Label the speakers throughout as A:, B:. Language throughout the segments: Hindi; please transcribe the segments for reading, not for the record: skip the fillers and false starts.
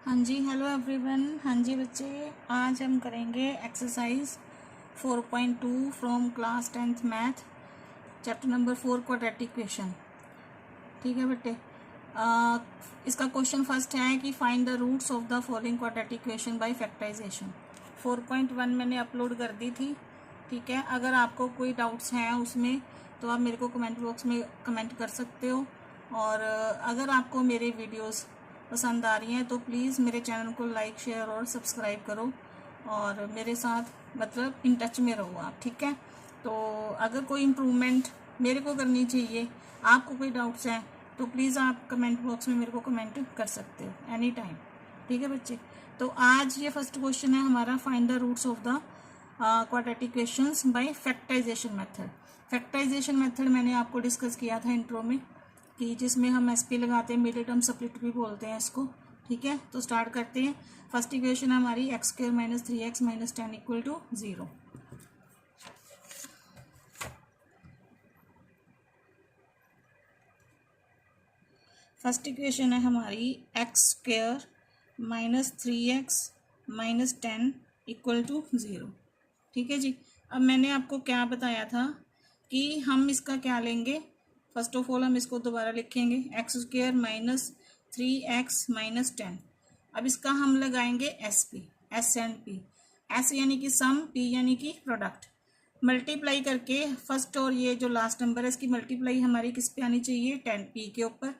A: हाँ जी, हेलो एवरीवन। हाँ जी बच्चे, आज हम करेंगे exercise 4.2 from class 10th math, chapter number 4 quadratic equation. ठीक है बेटे। इसका क्वेश्चन फर्स्ट है कि find the roots of the following quadratic equation by factorisation. 4.1 मैंने अपलोड कर दी थी। ठीक है, अगर आपको कोई डाउट्स हैं उसमें तो आप मेरे को कमेंट बॉक्स में कमेंट कर सकते हो। और अगर आपको मेरे वीडियोस पसंद आ रही हैं तो प्लीज़ मेरे चैनल को लाइक शेयर और सब्सक्राइब करो और मेरे साथ मतलब इन टच में रहो आप। ठीक है, तो अगर कोई इम्प्रूवमेंट मेरे को करनी चाहिए, आपको कोई डाउट्स हैं तो प्लीज़ आप कमेंट बॉक्स में मेरे को कमेंट कर सकते हो एनी टाइम। ठीक है बच्चे, तो आज ये फर्स्ट क्वेश्चन है हमारा, find the roots of the quadratic equations by factorisation method. Factorisation method मैंने आपको डिस्कस किया था इंट्रो में, कि जिसमें हम एसपी लगाते हैं, मिडिल टर्म स्प्लिट भी बोलते हैं इसको। ठीक है, तो स्टार्ट करते हैं। फर्स्ट इक्वेशन हमारी x square minus 3x minus 10 equal to 0। First equation है हमारी x square minus 3x minus 10 equal to 0। ठीक है जी। अब मैंने आपको क्या बताया था कि हम इसका क्या लेंगे। फर्स्ट ऑफ ऑल हम इसको दोबारा लिखेंगे, x square minus 3x minus 10। अब इसका हम लगाएंगे S P, S and P. S यानी कि सम, पी यानी कि प्रोडक्ट। मल्टीप्लाई करके फर्स्ट और ये जो लास्ट नंबर है इसकी मल्टीप्लाई हमारी किस पे आनी चाहिए, 10 पी के ऊपर।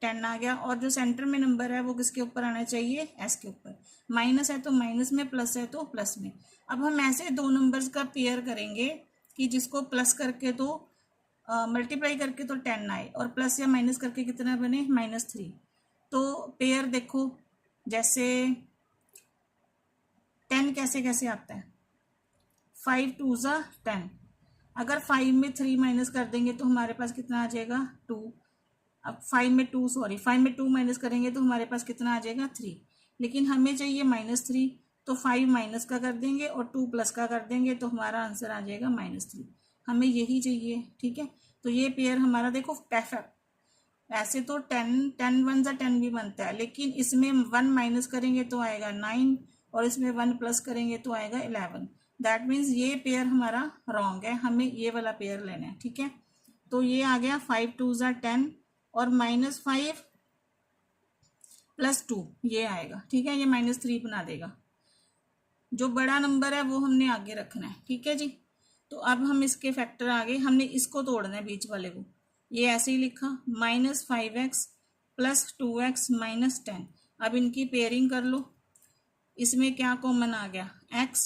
A: 10 आ गया, और जो सेंटर में नंबर है वो किसके ऊपर आना चाहिए, एस के ऊपर। माइनस है तो माइनस में, प्लस है तो प्लस में। अब हम ऐसे दो नंबर्स का पेयर करेंगे कि जिसको प्लस करके तो मल्टीप्लाई करके तो 10 आए और प्लस या माइनस करके कितना बने, -3। तो पेयर देखो, जैसे 10 कैसे कैसे आता है, 5 2 ज़ा 10। अगर 5 में 3 माइनस कर देंगे तो हमारे पास कितना आ जाएगा, 2। अब 5 में 2 माइनस करेंगे तो हमारे पास कितना आ जाएगा, 3। लेकिन हमें चाहिए -3, तो 5 माइनस का कर देंगे और 2 प्लस का कर देंगे तो हमारा आंसर आ जाएगा -3। हमें यही चाहिए। ठीक है, तो ये पेयर हमारा देखो परफेक्ट। ऐसे तो 10 1 ज़ा 10 भी बनता है, लेकिन इसमें 1 माइनस करेंगे तो आएगा 9 और इसमें 1 प्लस करेंगे तो आएगा 11। दैट मीन्स ये पेयर हमारा रॉन्ग है, हमें ये वाला पेयर लेना है। ठीक है, तो ये आ गया 5 2 ज़ा 10 और -5 + 2 ये आएगा। ठीक है, ये -3 बना देगा। जो बड़ा नंबर है वो हमने आगे रखना है। ठीक है जी, तो अब हम इसके फैक्टर आगे, हमने इसको तोड़ना है बीच वाले को। ये ऐसे ही लिखा, -5x + 2x माइनस 10। अब इनकी पेयरिंग कर लो। इसमें क्या कॉमन आ गया, x,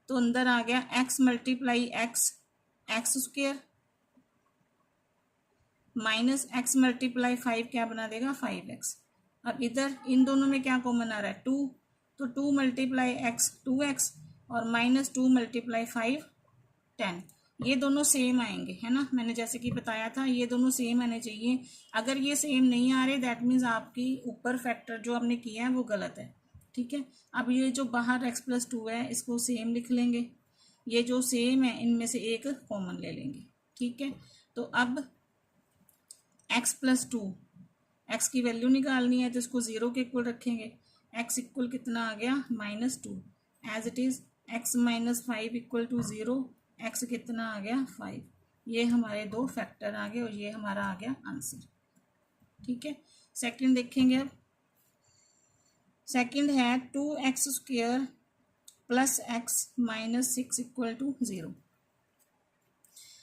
A: तो अंदर आ गया x multiply x, x square, minus x multiply 5 क्या बना देगा, 5x। अब इधर इन दोनों में क्या कॉमन आ रहा है, 2, तो 2 मल्टीप्लाई x 2x और -2 मल्टीप्लाई 5 10। ये दोनों सेम आएंगे, है ना। मैंने जैसे कि बताया था ये दोनों सेम आने चाहिए। अगर ये सेम नहीं आ रहे दैट मीन्स आपकी ऊपर फैक्टर जो आपने किया है वो गलत है। ठीक है, अब ये जो बाहर x + 2 है इसको सेम लिख लेंगे। ये जो सेम है इनमें से एक कॉमन ले लेंगे। ठीक है, तो अब x + 2, x की वैल्यू निकालनी है तो इसको 0 के इक्वल रखेंगे। x इक्वल कितना आ गया, -2। As it is x - 5 equal to 0, x कितना आ गया, 5। ये हमारे दो फैक्टर आ गए और ये हमारा आ गया आंसर। ठीक है, सेकंड देखेंगे। अब सेकंड है 2x² + x - 6 इक्वल टू 0।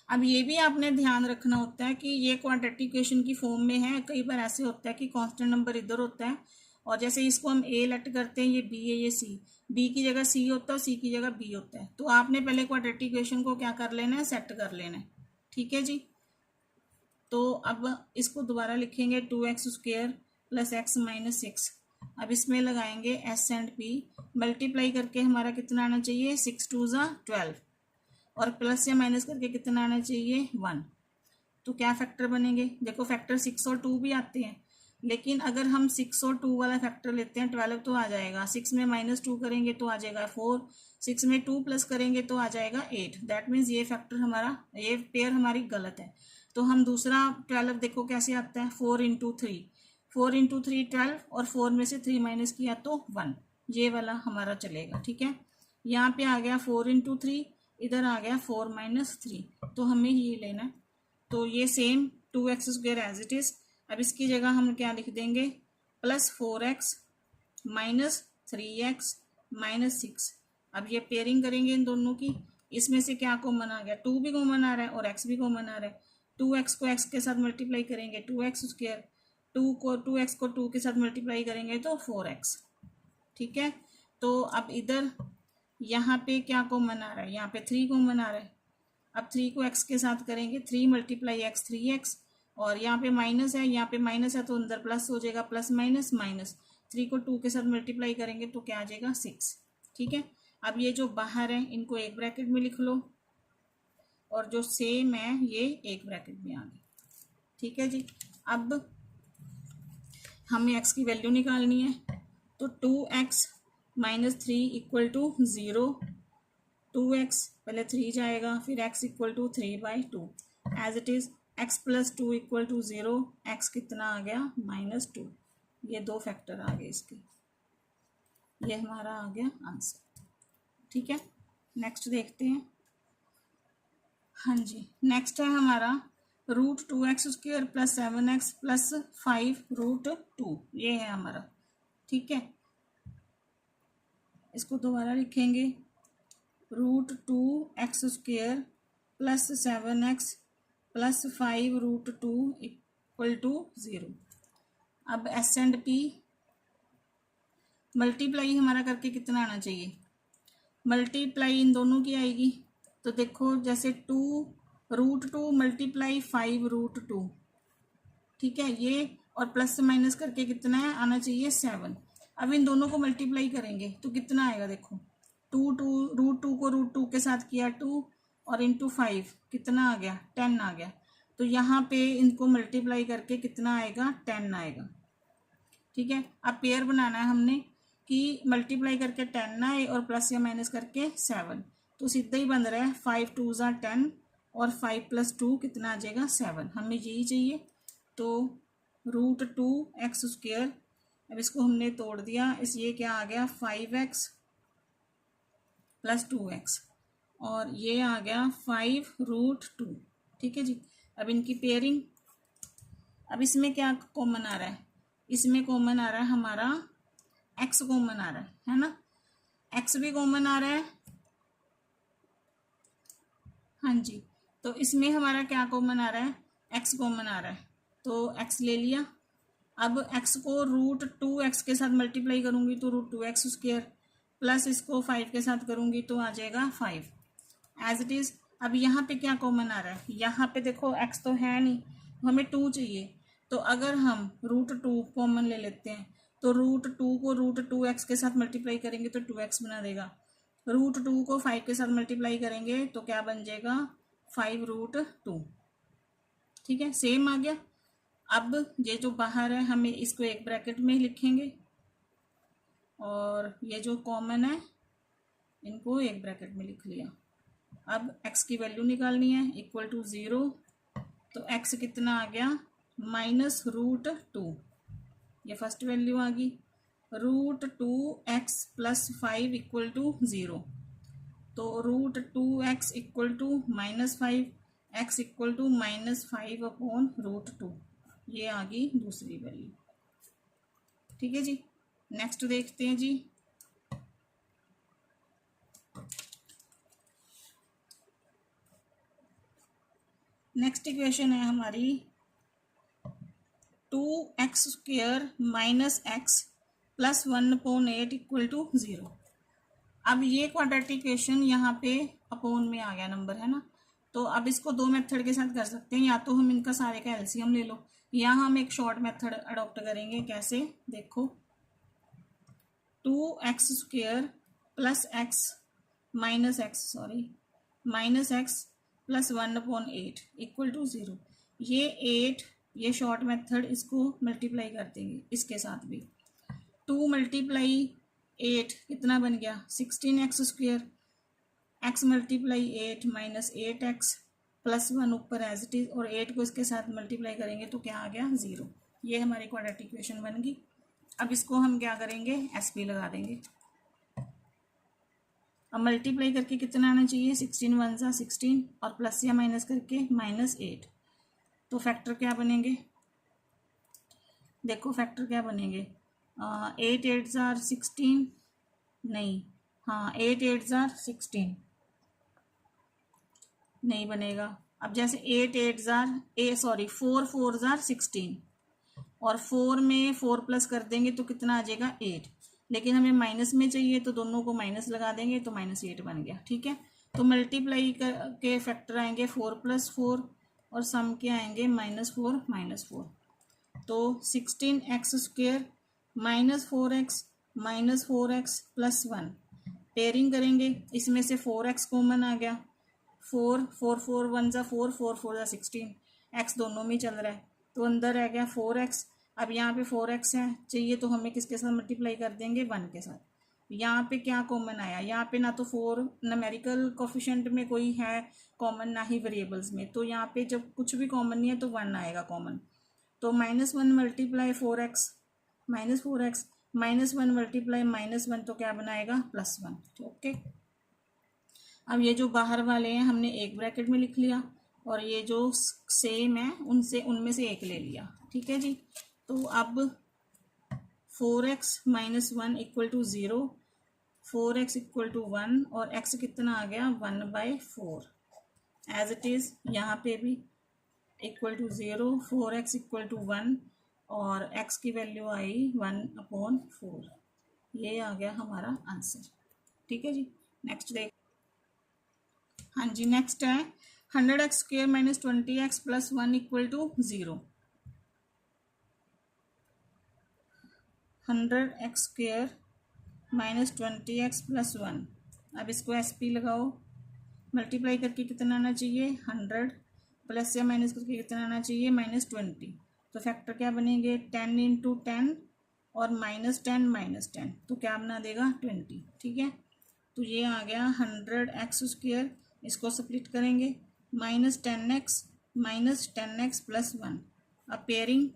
A: अब ये भी आपने ध्यान रखना होता है कि ये क्वाड्रेटिक इक्वेशन की फॉर्म में है। कई बार ऐसे होता है कि कांस्टेंट नंबर इधर होता है और जैसे इसको हम a लेट करते हैं, ये b है, ये c, b की जगह c होता है और c की जगह b होता है। तो आपने पहले क्वाड्रेटिक इक्वेशन को क्या कर लेना है, सेट कर लेना है। ठीक है जी, तो अब इसको दोबारा लिखेंगे, 2x² + x - 6। अब इसमें लगाएंगे s एंड p, मल्टीप्लाई करके हमारा कितना आना चाहिए, 6 2 ज़ा 12 और प्लस या माइनस करके कितना आना चाहिए, 1। तो क्या फैक्टर बनेंगे, देखो फैक्टर 6 और 2 भी आते हैं, लेकिन अगर हम 6 और 2 वाला फैक्टर लेते हैं 12 तो आ जाएगा। 6 में -2 करेंगे तो आ जाएगा 4, 6 में 2 प्लस करेंगे तो आ जाएगा 8। दैट मीन्स ये फैक्टर हमारा, ये पेयर हमारी गलत है। तो हम दूसरा 12 देखो कैसे आता है, 4 × 3, 4 इंटू 3 12 और 4 में से 3 माइनस किया तो 1, ये वाला हमारा चलेगा। ठीक है, यहाँ पे आ गया 4 इंटू 3, इधर आ गया 4 माइनस 3, तो हमें ये लेना है। तो ये same 2x square as it is. अब इसकी जगह हम क्या लिख देंगे, plus 4x minus 3x minus 6। अब ये पेयरिंग करेंगे इन दोनों की, इसमें से क्या कॉमन आ गया, 2 भी कॉमन आ रहा है और x भी कॉमन आ रहा है। 2x को x के साथ मल्टीप्लाई करेंगे 2x स्क्वायर, 2x को 2 के साथ मल्टीप्लाई करेंगे तो 4x। ठीक है, तो अब इधर यहाँ पे क्या कॉमन आ रहा है, यहाँ पे 3 कॉमन आ रहा है। अब 3 को x के साथ करेंगे, 3 मल्टीप्लाई x 3x, और यहाँ पे माइनस है, यहाँ पे माइनस है तो अंदर प्लस हो जाएगा, प्लस माइनस माइनस। 3 को 2 के साथ मल्टीप्लाई करेंगे तो क्या आ जाएगा 6। ठीक है, अब ये जो बाहर है इनको एक ब्रैकेट में लिख लो, और जो सेम है ये एक ब्रैकेट में आ गई। ठीक है जी, अब हमें x की वैल्यू निकालनी है, तो 2x minus 3 equal to 0। 2x पहले 3 जाएगा, फिर x equal to 3/2 as it is. x plus 2 equal to 0, x कितना आ गया -2। ये 2 फैक्टर आ गए इसके, ये हमारा आ गया आंसर। ठीक है, नेक्स्ट देखते हैं। हाँ जी, नेक्स्ट है हमारा √2x square plus 7x plus 5√2, ये है हमारा। ठीक है, इसको दोबारा लिखेंगे, √2x square plus 7x plus 5√2 equal to 0। अब एस एंड पी मल्टीप्लाई हमारा करके कितना आना चाहिए, मल्टीप्लाई इन दोनों की आएगी। तो देखो जैसे 2√2 मल्टीप्लाई 5√2, ठीक है, ये और प्लस से माइनस करके कितना है आना चाहिए 7। अब इन दोनों को मल्टीप्लाई करेंगे तो कितना आएगा, देखो 2 को √2 के साथ किया 2 और इंटू 5 कितना आ गया 10 आ गया। तो यहाँ पे इनको मल्टीप्लाई करके कितना आएगा 10 आएगा। ठीक है, अब पेयर बनाना है हमने कि मल्टीप्लाई करके 10 आए और प्लस या माइनस करके 7, तो सीधा ही बन रहा है 5 2 ज़ा 10 और 5 + 2 कितना आ जाएगा 7, हमें यही चाहिए। तो √2x स्क्वायर, अब इसको हमने तोड़ दिया, इस ये क्या आ गया 5x + 2x और ये आ गया 5√2। ठीक है जी, अब इनकी पेयरिंग, अब इसमें क्या कॉमन आ रहा है, इसमें कॉमन आ रहा है हमारा x कॉमन आ रहा है ना, x भी कॉमन आ रहा है। हाँ जी, तो इसमें हमारा क्या कॉमन आ रहा है, x कॉमन आ रहा है, तो x ले लिया। अब x को √2x के साथ मल्टीप्लाई करूंगी तो √2x स्क्वायर प्लस इसको 5 के साथ करूंगी तो आ जाएगा 5 एज इट इज। अब यहाँ पे क्या कॉमन आ रहा है, यहाँ पे देखो x तो है नहीं, हमें 2 चाहिए। तो अगर हम √2 कॉमन ले लेते हैं तो √2 को √2x के साथ मल्टीप्लाई करेंगे तो 2x बना देगा। √2 को 5 के साथ मल्टीप्लाई करेंगे तो क्या बन जाएगा 5√2। ठीक है, सेम आ गया। अब ये जो बाहर है हमें इसको एक ब्रैकेट में ही लिखेंगे और ये जो कॉमन है इनको एक ब्रैकेट में लिख लिया। अब x की वैल्यू निकालनी है इक्वल टू 0, तो x कितना आ गया -√2, ये फर्स्ट वैल्यू आ गई। √2x + 5 इक्वल टू 0, तो √2x equal to -5, x equal to -5/√2, ये आ गई दूसरी वैल्यू। ठीक है जी, नेक्स्ट देखते हैं जी। नेक्स्ट इक्वेशन है हमारी 2x square -x + 1/8 equal to 0। अब ये क्वाड्रेटिक इक्वेशन यहाँ पे अपॉन में आ गया नंबर, है ना, तो अब इसको 2 मेथड के साथ कर सकते हैं, या तो हम इनका सारे का एलसीएम ले लो, या हम एक शॉर्ट मेथड अडॉप्ट करेंगे। कैसे, देखो 2x square + x + 1/8 equal to 0। ये 8, ये शॉर्ट मेथड, इसको मल्टीप्लाई कर देंगे इसके साथ भी। 2 × 8 कितना बन गया 16x स्क्वायर, x × 8 -8x + 1 ऊपर एज इट इज, और 8 को इसके साथ मल्टीप्लाई करेंगे तो क्या आ गया 0। ये हमारी क्वाड्रेटिक इक्वेशन बन गई। अब इसको हम क्या करेंगे, एसपी लगा देंगे। अब मल्टीप्लाई करके कितना आना चाहिए, 16 वन सा 16 और प्लस या माइनस करके -8। तो फैक्टर क्या बनेंगे, देखो फैक्टर क्या बनेंगे, 8 8 जार 16, नहीं हाँ 8 8 जार 16 नहीं बनेगा। अब जैसे 8 8 जार 4 4 जार 16 और 4 में 4 प्लस कर देंगे तो कितना आ जाएगा 8, लेकिन हमें माइनस में चाहिए तो दोनों को माइनस लगा देंगे तो -8 बन गया। ठीक है, तो मल्टीप्लाई के फैक्टर आएंगे 4 + 4 और सम के आएंगे -4 -4। तो 16x² -4x +1 पेयरिंग करेंगे, इसमें से 4x कॉमन आ गया, 4 4 4 1 ज़ा 4 4 4 ज़ा 16, x दोनों में चल रहा है तो अंदर रह गया 4x। अब यहाँ पे 4x है, चाहिए तो हमें किसके साथ मल्टीप्लाई कर देंगे, 1 के साथ। यहाँ पे क्या कॉमन आया, यहाँ पे ना तो 4 न्यूमेरिकल कोफिशिएंट में कोई है कॉमन, ना ही वेरिएबल्स में, तो यहाँ पे जब कुछ भी कॉमन नहीं है तो 1 आएगा कॉमन। तो -1 मल्टीप्लाई 4x -4x -1 मल्टीप्लाई -1 तो क्या बनाएगा +1। ओके, अब ये जो बाहर वाले हैं हमने एक ब्रैकेट में लिख लिया और ये जो सेम है उनमें से एक ले लिया। ठीक है जी, तो अब 4x - 1 = 0, 4x = 1 और x कितना आ गया 1/4 एज इट इज। यहाँ पे भी =0, 4x = 1 और x की वैल्यू आई 1/4। ये आ गया हमारा आंसर। ठीक है जी, नेक्स्ट देख। हाँ जी, नेक्स्ट है 100x² - 20x + 1 = 0। 100x² - 20x + 1। अब इसको SP लगाओ, मल्टीप्लाई करके कितना आना चाहिए 100, प्लस या माइनस करके कितना आना चाहिए -20। तो फैक्टर क्या बनेंगे 10 × 10 और -10 तो क्या बना देगा 20। ठीक है, तो ये आ गया 100x², इसको स्प्लिट करेंगे -10x + 1। अब पेयरिंग,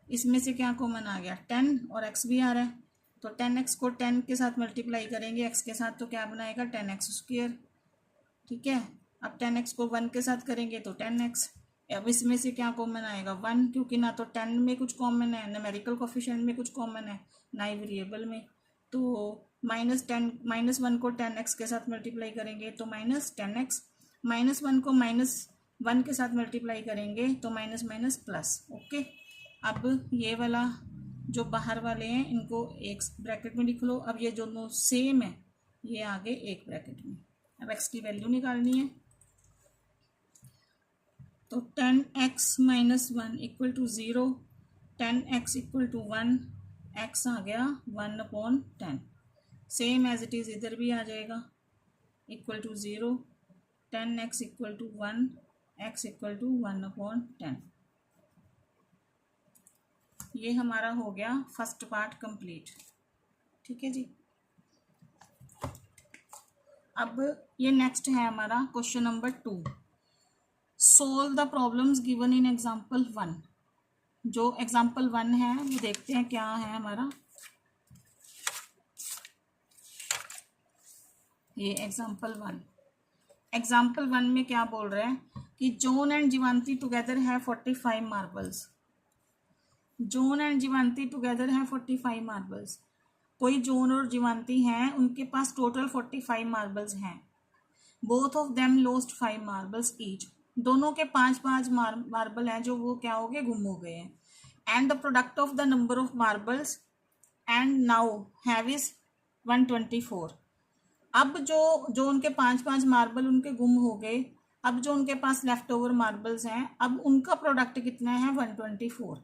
A: इसमें से क्या कॉमन आ गया 10 और x भी आ रहा है, तो 10x को 10 के साथ मल्टीप्लाई करेंगे x के साथ तो क्या बनाएगा 10x²। ठीक है, अब 10x को 1 के साथ करेंगे तो 10x। अब इसमें से क्या कॉमन आएगा 1, क्योंकि ना तो 10 में कुछ कॉमन है, न्यूमेरिकल कोफिशिएंट में कुछ कॉमन है, ना ही वेरिएबल में। तो -1 को 10x के साथ मल्टीप्लाई करेंगे तो -10x, -1 को -1 के साथ मल्टीप्लाई करेंगे तो -- ओके, अब ये वाला जो बाहर वाले हैं इनको एक ब्रैकेट में लिख लो। अब ये दोनों सेम है, ये आगे एक ब्रैकेट में। अब x की वैल्यू निकालनी है, तो 10x - 1 = 0, 10x = 1, x आ गया 1/10। सेम एज इट इज इधर भी आ जाएगा, =0, 10x = 1, x = 1/10। ये हमारा हो गया फर्स्ट पार्ट कंप्लीट। ठीक है जी, अब ये नेक्स्ट है हमारा question number 2। Solve the problems given in example 1। जो एग्जाम्पल 1 है वो देखते हैं क्या है हमारा। ये एग्जाम्पल 1 में क्या बोल रहे हैं कि जॉन एंड जीवांती टुगेदर है 45 मार्बल्स। जॉन एंड जीवांती टुगेदर है 45 मार्बल्स। कोई जॉन और जीवांती हैं, उनके पास टोटल 45 मार्बल्स हैं। Both of them lost 5 marbles each. दोनों के 5-5 मार्बल हैं जो वो क्या हो गए, गुम हो गए हैं। And the product of the number of marbles and now have is 124। अब जो उनके 5-5 मार्बल उनके गुम हो गए, अब जो उनके पास लेफ्ट ओवर मार्बल्स हैं, अब उनका प्रोडक्ट कितना है 124।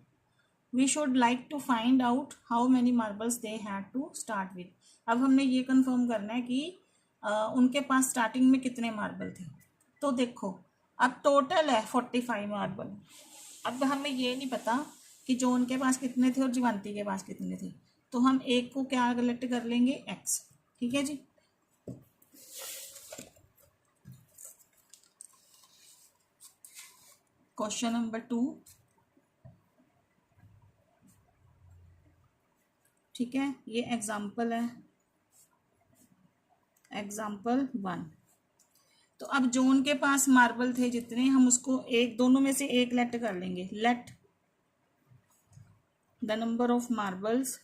A: We should like to find out how many marbles they had to start with. अब हमने ये कंफर्म करना है कि उनके पास स्टार्टिंग में कितने मार्बल थे। तो देखो अब टोटल है 45 मार्बल। अब हमें ये नहीं पता कि जो उनके पास कितने थे और जीवांती के पास कितने थे, तो हम एक को क्या कलेक्ट कर लेंगे x। ठीक है जी, क्वेश्चन नंबर 2। ठीक है, ये एग्जाम्पल है, एग्जाम्पल 1। तो अब जॉन के पास मार्बल थे जितने, हम उसको एक दोनों में से एक लेट कर लेंगे। Let the number of marbles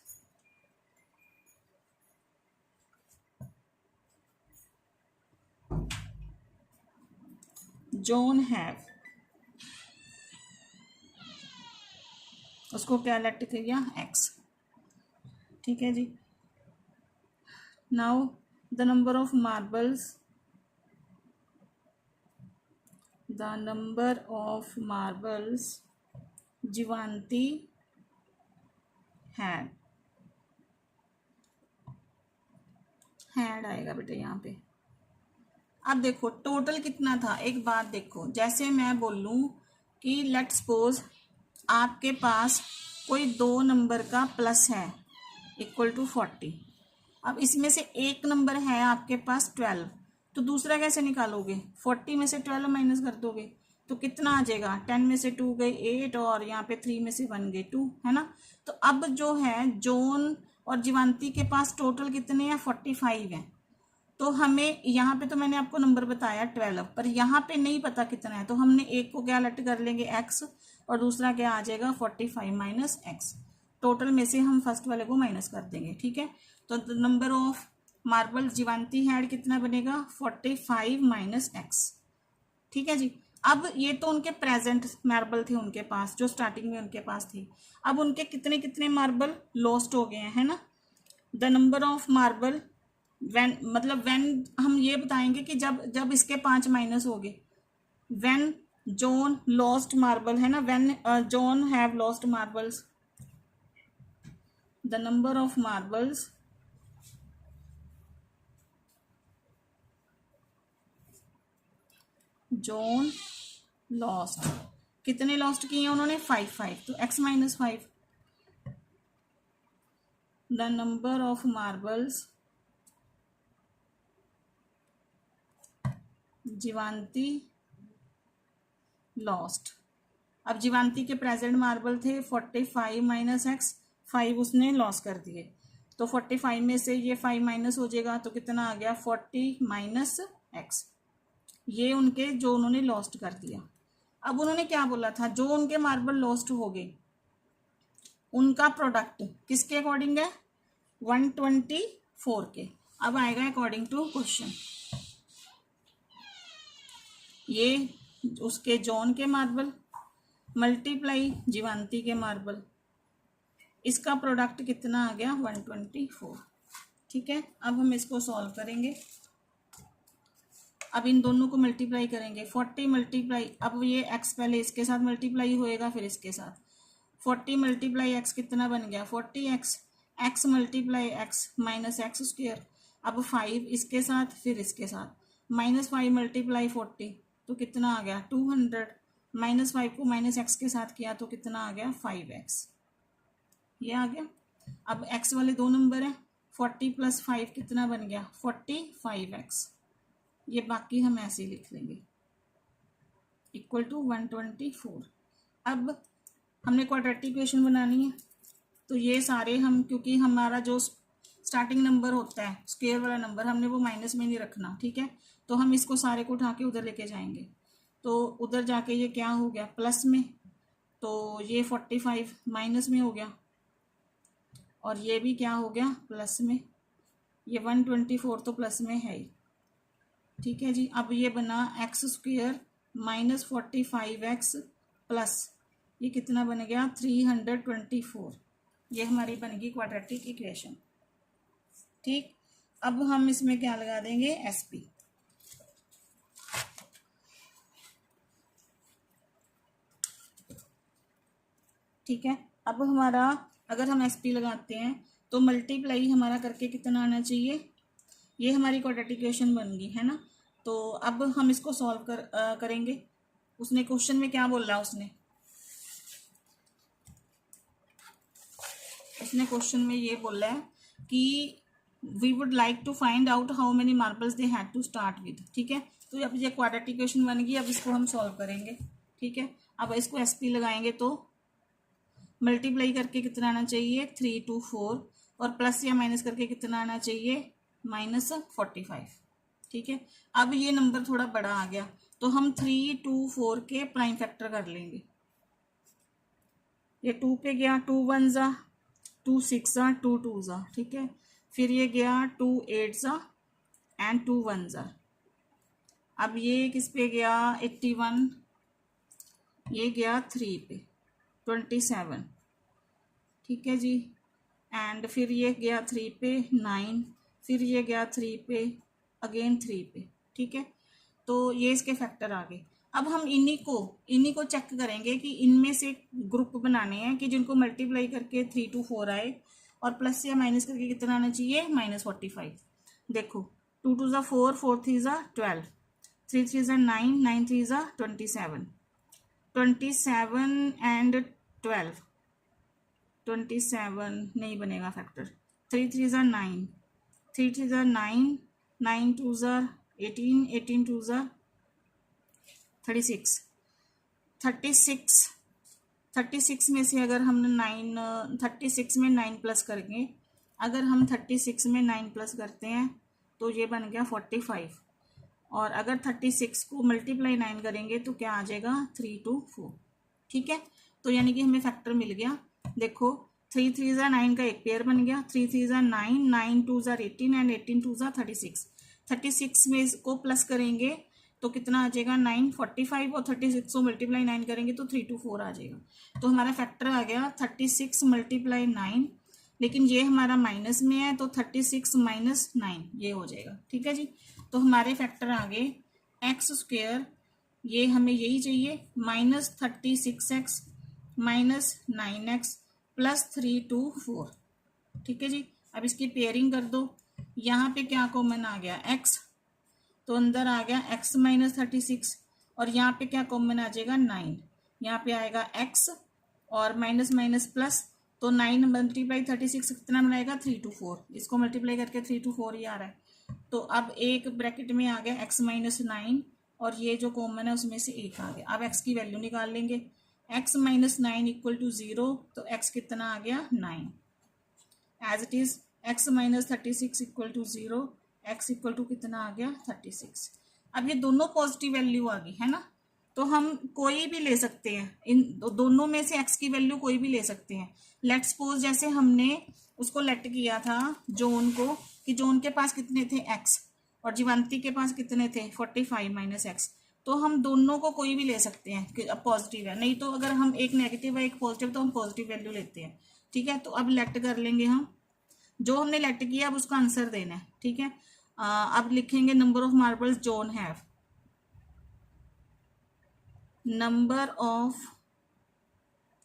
A: John have, उसको क्या लेट किया, x। ठीक है जी। Now the number of marbles, the number of marbles Jivanti had आएगा बेटा यहाँ पे। अब देखो टोटल कितना था, एक बात देखो, जैसे मैं बोलूँ कि लेट सपोज आपके पास कोई 2 नंबर का प्लस है इक्वल टू 40। अब इसमें से एक नंबर है आपके पास 12, तो दूसरा कैसे निकालोगे, 40 में से 12 माइनस कर दोगे तो कितना आ जाएगा, 10 में से 2 गए 8 और यहाँ पे 3 में से 1 गए 2, है ना। तो अब जो है जॉन और जीवांती के पास टोटल कितने हैं, 45 हैं। तो हमें यहाँ पे तो मैंने आपको नंबर बताया 12, पर यहाँ पे नहीं पता कितना है, तो हमने एक को क्या लेट कर लेंगे x, और दूसरा क्या आ जाएगा 45 माइनस x। टोटल में से हम फर्स्ट वाले को माइनस कर देंगे। ठीक है, तो नंबर ऑफ मार्बल जीवांती हैड कितना बनेगा, 45 माइनस x। ठीक है जी। अब ये तो उनके प्रेजेंट मार्बल थे उनके पास, जो स्टार्टिंग में उनके पास थी। अब उनके कितने कितने मार्बल लॉस्ट हो गए हैं, है ना। The number of marble when, मतलब व्हेन हम ये बताएंगे कि जब इसके 5 माइनस हो गए, व्हेन जॉन लॉस्ट मार्बल, है ना, when John have lost marbles, the number of marbles John lost, कितने लॉस्ट किए हैं उन्होंने, 5, तो x minus 5। The number of marbles Jivanti lost. अब जीवांती के प्रेजेंट मार्बल थे 45 माइनस x, 5 उसने लॉस कर दिए, तो 45 में से ये 5 माइनस हो जाएगा, तो कितना आ गया 40 माइनस x। ये उनके जो उन्होंने लॉस्ट कर दिया। अब उन्होंने क्या बोला था, जो उनके मार्बल लॉस्ट हो गए उनका प्रोडक्ट किसके अकॉर्डिंग है, 124 के। अब आएगा अकॉर्डिंग टू क्वेश्चन, ये उसके जॉन के मार्बल मल्टीप्लाई जीवांती के मार्बल, इसका प्रोडक्ट कितना आ गया 124। ठीक है, अब हम इसको सॉल्व करेंगे। अब इन दोनों को मल्टीप्लाई करेंगे, 40 मल्टीप्लाई, अब ये x पहले इसके साथ मल्टीप्लाई होएगा फिर इसके साथ, 40 मल्टीप्लाई x कितना बन गया 40x, x multiply x minus x square. अब 5 इसके साथ फिर इसके साथ, माइनस 5 मल्टीप्लाई 40 तो कितना आ गया 200, माइनस 5 को माइनस एक्स के साथ किया तो कितना आ गया 5x, ये आ गया। अब x वाले 2 नंबर हैं, 40 प्लस 5 कितना बन गया 45x, ये बाकी हम ऐसे ही लिख लेंगे इक्वल टू 124। अब हमने क्वाड्रेटिक इक्वेशन बनानी है, तो ये सारे हम, क्योंकि हमारा जो स्टार्टिंग नंबर होता है स्क्वायर वाला नंबर, हमने वो माइनस में नहीं रखना। ठीक है, तो हम इसको सारे को उठा के उधर लेके जाएंगे, तो उधर जाके ये क्या हो गया प्लस में, तो ये 45 माइनस में हो गया, और ये भी क्या हो गया प्लस में, ये 124 तो प्लस में है ही। ठीक है जी। अब ये बना x square minus 45x plus ये कितना बन गया 324, ये हमारी बन गई क्वाड्रेटिक इक्वेशन। ठीक, अब हम इसमें क्या लगा देंगे SP। ठीक है, अब हमारा अगर हम SP लगाते हैं तो मल्टीप्लाई हमारा करके कितना आना चाहिए, ये हमारी क्वाड्रेटिक इक्वेशन बन गई है ना। तो अब हम इसको सॉल्व करेंगे। उसने क्वेश्चन में क्या बोला, उसने क्वेश्चन में ये बोला है कि we would like to find out how many marbles they had to start with. ठीक है, तो अब ये क्वाड्रेटिक इक्वेशन बन गई, अब इसको हम सॉल्व करेंगे। ठीक है, अब इसको SP लगाएंगे तो मल्टीप्लाई करके कितना आना चाहिए 3 2 4, और प्लस या माइनस करके कितना आना चाहिए, -45। ठीक है, अब ये नंबर थोड़ा बड़ा आ गया तो हम 3, 2, 4 के प्राइम फैक्टर कर लेंगे। ये 2 पे गया, 2 1 ज़ा, 2 6 ज़ा, 2 2 ज़ा। ठीक है, फिर ये गया 2 8 ज़ा एंड 2 1 ज़ा। अब ये किस पे गया, 81, ये गया 3 पे, 27। ठीक है जी, एंड फिर ये गया 3 पे 9, फिर ये गया 3 पे, अगेन 3 पे। ठीक है, तो ये इसके फैक्टर आ गए। अब हम इन्हीं को चेक करेंगे कि इनमें से ग्रुप बनाने हैं कि जिनको मल्टीप्लाई करके 3 to 4 आए और प्लस या माइनस करके कितना आना चाहिए, -45। देखो 2 2 ज़ा 4, 4 3 ज़ा 12, 3 3 ज़ा 9, 9 3 ज़ा 27, 27 एंड 12, 27 नहीं बनेगा फैक्टर। 3 3 ज़ा 9, 3 3 ज़ा 9, 9 2 ज़ा 18, 18 2 ज़ा 36, 36 में से अगर हम 36 में 9 प्लस करेंगे, अगर हम 36 में 9 प्लस करते हैं तो ये बन गया 45, और अगर 36 को मल्टीप्लाई 9 करेंगे तो क्या आ जाएगा, 3 to 4। ठीक है, तो यानी कि हमें फैक्टर मिल गया। देखो 3 3 ज़ा 9 का एक पेयर बन गया, 3 3 ज़ा 9, 9 2 ज़ा 18 एंड 18 2 ज़ा 36। 36 में को प्लस करेंगे तो कितना आ जाएगा, 9, 45, और 36 को मल्टीप्लाई 9 करेंगे तो 3 to 4 आ जाएगा। तो हमारा फैक्टर आ गया 36 × 9, लेकिन ये हमारा माइनस में है तो 36 - 9 ये हो जाएगा। ठीक है जी, तो हमारे फैक्टर आ गए x², ये हमें यही चाहिए, -36x -9x +3 to 4। ठीक है जी, अब इसकी पेयरिंग कर दो। यहाँ पे क्या कॉमन आ गया, x, तो अंदर आ गया x -36, और यहाँ पे क्या कॉमन आ जाएगा, 9। यहाँ पे आएगा x और माइनस माइनस प्लस, तो 9 × 36 कितना बनाएगा, 3 to 4। इसको मल्टीप्लाई करके 3 to 4 ही आ रहा है। तो अब एक ब्रैकेट में आ गया x -9, और ये जो कॉमन है उसमें से एक आ गया। अब x की वैल्यू निकाल लेंगे, x - 9 = 0, तो x कितना आ गया, 9। As it is x - 36 = 0, x = कितना आ गया, 36। अब ये दोनों पॉजिटिव वैल्यू आ गई है ना, तो हम कोई भी ले सकते हैं, इन दोनों में से x की वैल्यू कोई भी ले सकते हैं। लेट्स सपोज जैसे हमने उसको लेट किया था जॉन को, कि जॉन के पास कितने थे, x, और जीवंती के पास कितने थे, 45 - x। तो हम दोनों को कोई भी ले सकते हैं कि अब पॉजिटिव है, नहीं तो अगर हम एक नेगेटिव है एक पॉजिटिव तो हम पॉजिटिव वैल्यू लेते हैं। ठीक है, तो अब लेट कर लेंगे हम, जो हमने लेट किया अब उसका आंसर देना है। ठीक है, अब लिखेंगे number of marbles John have, number of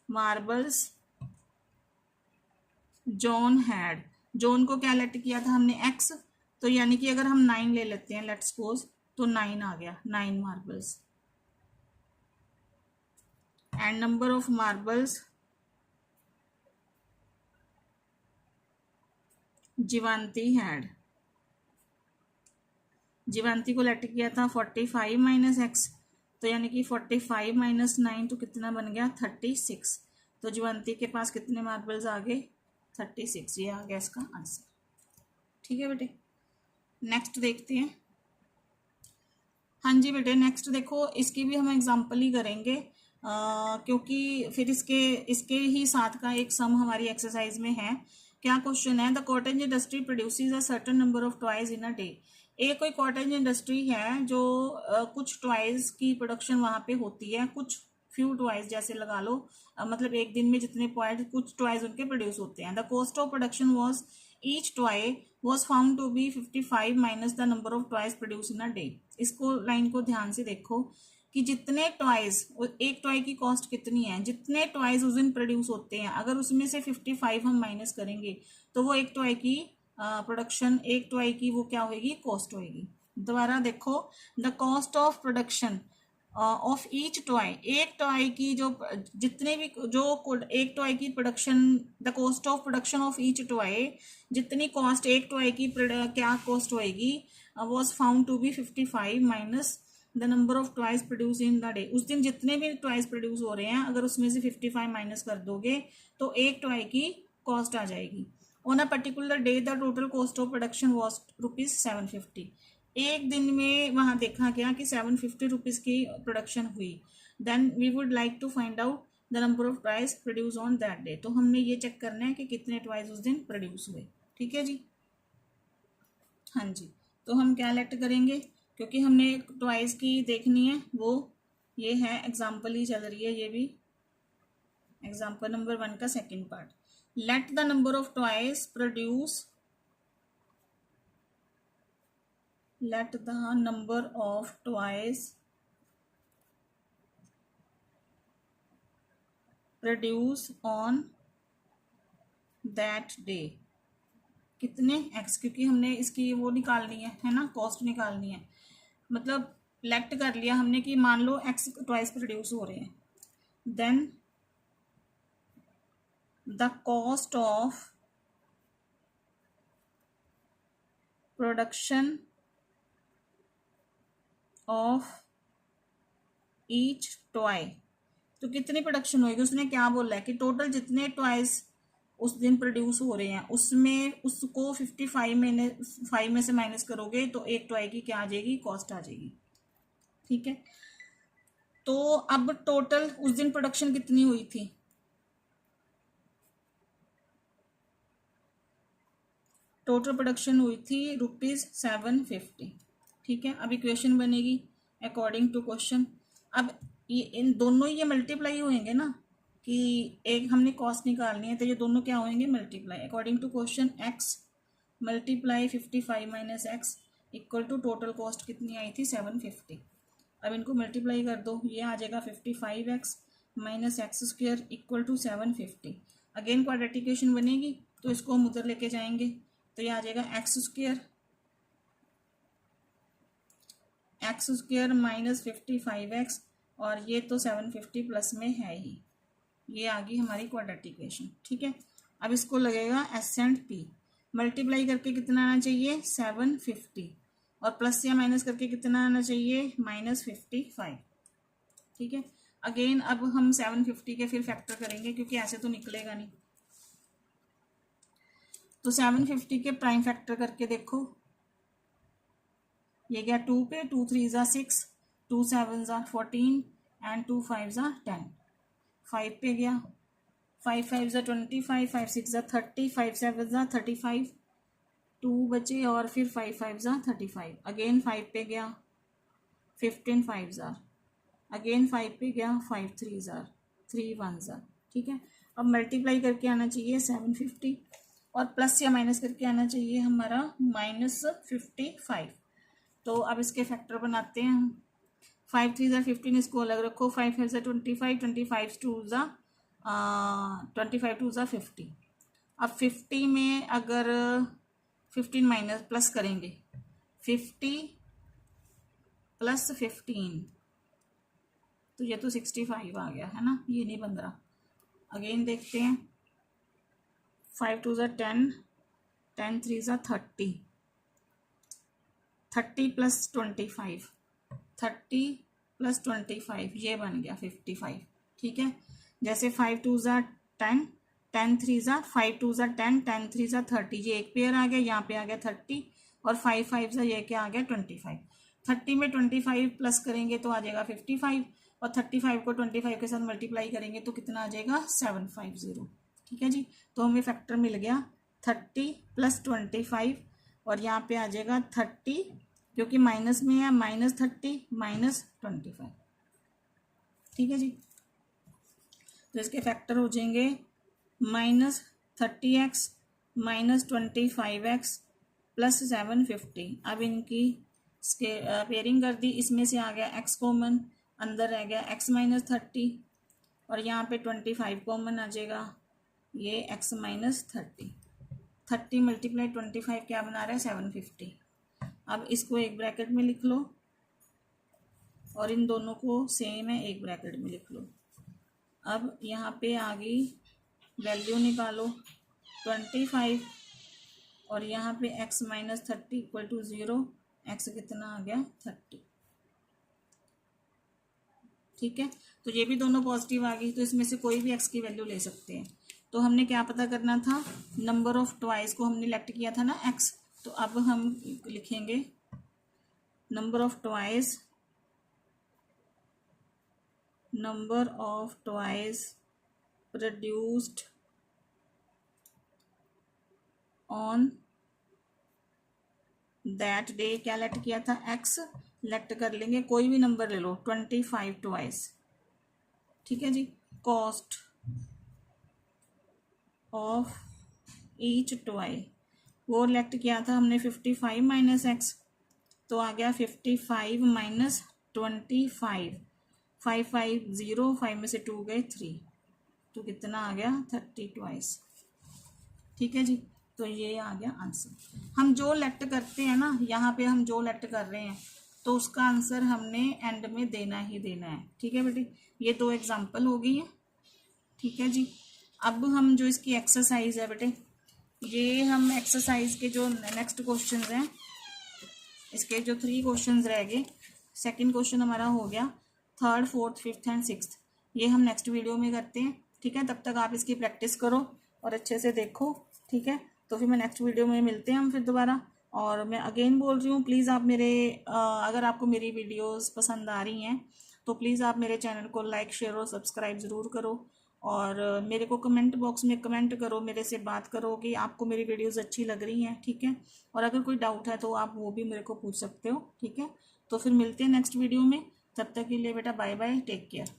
A: marbles John had. John को क्या लेट किया था हमने, x, तो यानी कि अगर हम 9 ले लेते हैं लेट्स सपोज, तो 9 आ गया, 9 marbles. And number of marbles Jivanti had, Jivanti को लेट किया था 45 - x, तो यानी कि 45 - 9 तो कितना बन गया, 36। तो जीवांती के पास कितने मार्बल्स आ गए, 36। ये आ गया इसका आंसर। ठीक है बेटे, नेक्स्ट देखते हैं। हाँ जी बेटे, नेक्स्ट देखो, इसकी भी हम एग्जांपल ही करेंगे, क्योंकि फिर इसके ही साथ का एक सम हमारी एक्सरसाइज में है। क्या क्वेश्चन है, the cottage industry produces a certain number of toys in a day. एक कोई कॉटेज इंडस्ट्री है जो कुछ टॉयज की प्रोडक्शन वहाँ पे होती है, कुछ फ्यू टॉयज जैसे लगा लो, मतलब एक दिन में जितने पॉइंट कुछ टॉयज उनके प्रोड्यूस होते हैं। The cost of production was each toy was found to be 55 minus the number of toys produce in a day. इसको लाइन को ध्यान से देखो कि जितने टॉयज, एक टॉय की कॉस्ट कितनी है, जितने टॉयज उस दिन प्रोड्यूस होते हैं, अगर उसमें से 55 हम माइनस करेंगे तो वो एक टॉय की प्रोडक्शन, एक टॉय की वो क्या होगी, कॉस्ट होगी। दोबारा देखो, the cost of production of each toy, एक टॉय की जो जितने भी जो एक टॉय की production, the cost of production of each toy, जितनी कॉस्ट एक टॉय की क्या कॉस्ट होएगी, was found to be 55 minus the number of toys produce in the day. उस दिन जितने भी टॉयज प्रोड्यूस हो रहे हैं, अगर उसमें से 55 माइनस कर दोगे तो एक टॉय की कॉस्ट आ जाएगी। On a particular day the total cost of production was ₹750। एक दिन में वहाँ देखा गया कि ₹750 की प्रोडक्शन हुई। Then we would like to find out the number of toys produce on that day. तो हमने ये चेक करना है कि कितने टॉयज उस दिन प्रोड्यूस हुए। ठीक है जी, हाँ जी। तो हम क्या लेट करेंगे, क्योंकि हमने टॉयज की देखनी है, वो ये है एग्जाम्पल ही चल रही है, ये भी एग्जाम्पल नंबर 1 का second part. Late the number of toys produce, let the number of toys produce on that day। कितने x, क्योंकि हमने इसकी वो निकालनी है ना, कॉस्ट निकालनी है। मतलब लेट कर लिया हमने कि मान लो x टॉयज प्रोड्यूस हो रहे हैं, then the cost of production of each toy. तो कितनी प्रोडक्शन होगी, उसने क्या बोला है कि टोटल जितने टॉयज उस दिन प्रोड्यूस हो रहे हैं उसमें उसको 55 में से माइनस करोगे तो एक टॉय की क्या आ जाएगी, कॉस्ट आ जाएगी। ठीक है, तो अब टोटल उस दिन प्रोडक्शन कितनी हुई थी, टोटल प्रोडक्शन हुई थी ₹750। ठीक है, अब इक्वेशन बनेगी अकॉर्डिंग टू क्वेश्चन। अब ये इन दोनों ये मल्टीप्लाई होंगे ना, कि एक हमने कॉस्ट निकालनी है, तो ये दोनों क्या होंगे, multiply. According to question x multiply 55 minus x equal to total cost कितनी आई थी, 750। अब इनको मल्टीप्लाई कर दो, ये आ जाएगा 55x minus x square equal to 750। Again quadratic equation बनेगी, तो इसको हम उधर लेके जाएंगे, तो ये आ जाएगा एक्स स्क्वेयर माइनस 55x, और ये तो 750 प्लस में है ही। ये आ गई हमारी क्वाड्रेटिक इक्वेशन। ठीक है, अब इसको लगेगा एस एंड पी, मल्टीप्लाई करके कितना आना चाहिए, 750, और प्लस या माइनस करके कितना आना चाहिए, -55। ठीक है, अगेन अब हम 750 के फिर फैक्टर करेंगे, क्योंकि ऐसे तो निकलेगा नहीं। तो 750 के प्राइम फैक्टर करके देखो, ये गया 2 पे, 2 3 ज़ा 6, 2 7 ज़ा 14 एंड 2 5 ज़ा 10। 5 पे गया, 5 5 ज़ा 25, 5 6 ज़ा 30, 5 7 ज़ा 35, 2 बचे, और फिर 5 5 ज़ा 35। अगेन 5 पे गया, 15 5 ज़ा, अगेन 5 पे गया, 5 3 ज़ा, 3 1 ज़ा। ठीक है, अब मल्टीप्लाई करके आना चाहिए 750, और प्लस या माइनस करके आना चाहिए हमारा -55। तो अब इसके फैक्टर बनाते हैं हम। 5 3 ज़ा 15, इसको अलग रखो, 5 5 ज़ा 25, 25 2 ज़ा 25 2 ज़ा 50। अब 50 में अगर 15 माइनस प्लस करेंगे, 50 प्लस 15, तो ये तो 65 आ गया है ना, ये नहीं बन रहा। अगेन देखते हैं, 5 2 ज़ा 10, 10 3 ज़ा 30, 30 प्लस 25, 30 प्लस 25, ये बन गया 55। ठीक है, जैसे 5 2 ज़ा 10, 10 3 ज़ा 5 2 ज़ा 10, 10 3 ज़ा 30, ये एक पेयर आ गया, यहाँ पे आ गया 30, और 5 5 ज़ा ये क्या आ गया 25। 30 में 25 प्लस करेंगे तो आ जाएगा 55, और 35 को 25 के साथ मल्टीप्लाई करेंगे तो कितना आ जाएगा, 750। ठीक है जी, तो हमें फैक्टर मिल गया 30 प्लस 25, और यहाँ पे आ जाएगा 30, क्योंकि माइनस में है, -30 -25। ठीक है जी, तो इसके फैक्टर हो जाएंगे -30x -25x प्लस 750। अब इनकी पेयरिंग कर दी, इसमें से आ गया x कॉमन, अंदर रह गया x -30, और यहाँ पे 25 कॉमन आ जाएगा, ये x -30। 30 मल्टीप्लाई 25 क्या बना रहा है, 750। अब इसको एक ब्रैकेट में लिख लो, और इन दोनों को सेम है, एक ब्रैकेट में लिख लो। अब यहाँ पे आ गई, वैल्यू निकालो 25, और यहाँ पे x -30 इक्वल टू 0, x कितना आ गया 30। ठीक है, तो ये भी दोनों पॉजिटिव आ गई, तो इसमें से कोई भी x की वैल्यू ले सकते हैं। तो हमने क्या पता करना था, नंबर ऑफ ट्वाइस को हमने लेट किया था ना x, तो अब हम लिखेंगे number of twice produced on that day. क्या लेट किया था, x लेट कर लेंगे, कोई भी नंबर ले लो, 25 ट्वाइस, ठीक है जी। कॉस्ट ऑफ ईच टॉय वो लेट किया था हमने 55 माइनस एक्स, तो आ गया 55 माइनस 25, 5 5 0, 5 में से 2 गए 3, तो कितना आ गया 30 ट्वाइस, ठीक है जी। तो ये आ गया आंसर। हम जो लेट करते हैं ना, यहाँ पे हम जो लेट कर रहे हैं तो उसका आंसर हमने एंड में देना ही देना है, ठीक है बेटी। ये 2 एग्जाम्पल हो गई है, ठीक है जी। अब हम जो इसकी एक्सरसाइज है बेटे, ये हम एक्सरसाइज के जो नेक्स्ट क्वेश्चंस हैं, इसके जो 3 क्वेश्चंस रह गए, सेकंड क्वेश्चन हमारा हो गया, third fourth fifth and sixth, ये हम नेक्स्ट वीडियो में करते हैं, ठीक है। तब तक आप इसकी प्रैक्टिस करो और अच्छे से देखो, ठीक है। तो फिर मैं नेक्स्ट वीडियो में मिलते हैं हम फिर दोबारा। और मैं अगेन बोल रही हूँ, प्लीज़ आप मेरे अगर आपको मेरी वीडियोस पसंद आ रही हैं तो प्लीज़ आप मेरे चैनल को लाइक शेयर और सब्सक्राइब ज़रूर करो, और मेरे को कमेंट बॉक्स में कमेंट करो, मेरे से बात करो कि आपको मेरी वीडियोस अच्छी लग रही हैं, ठीक है। और अगर कोई डाउट है तो आप वो भी मेरे को पूछ सकते हो, ठीक है। तो फिर मिलते हैं नेक्स्ट वीडियो में, तब तक के लिए बेटा बाय बाय, टेक केयर।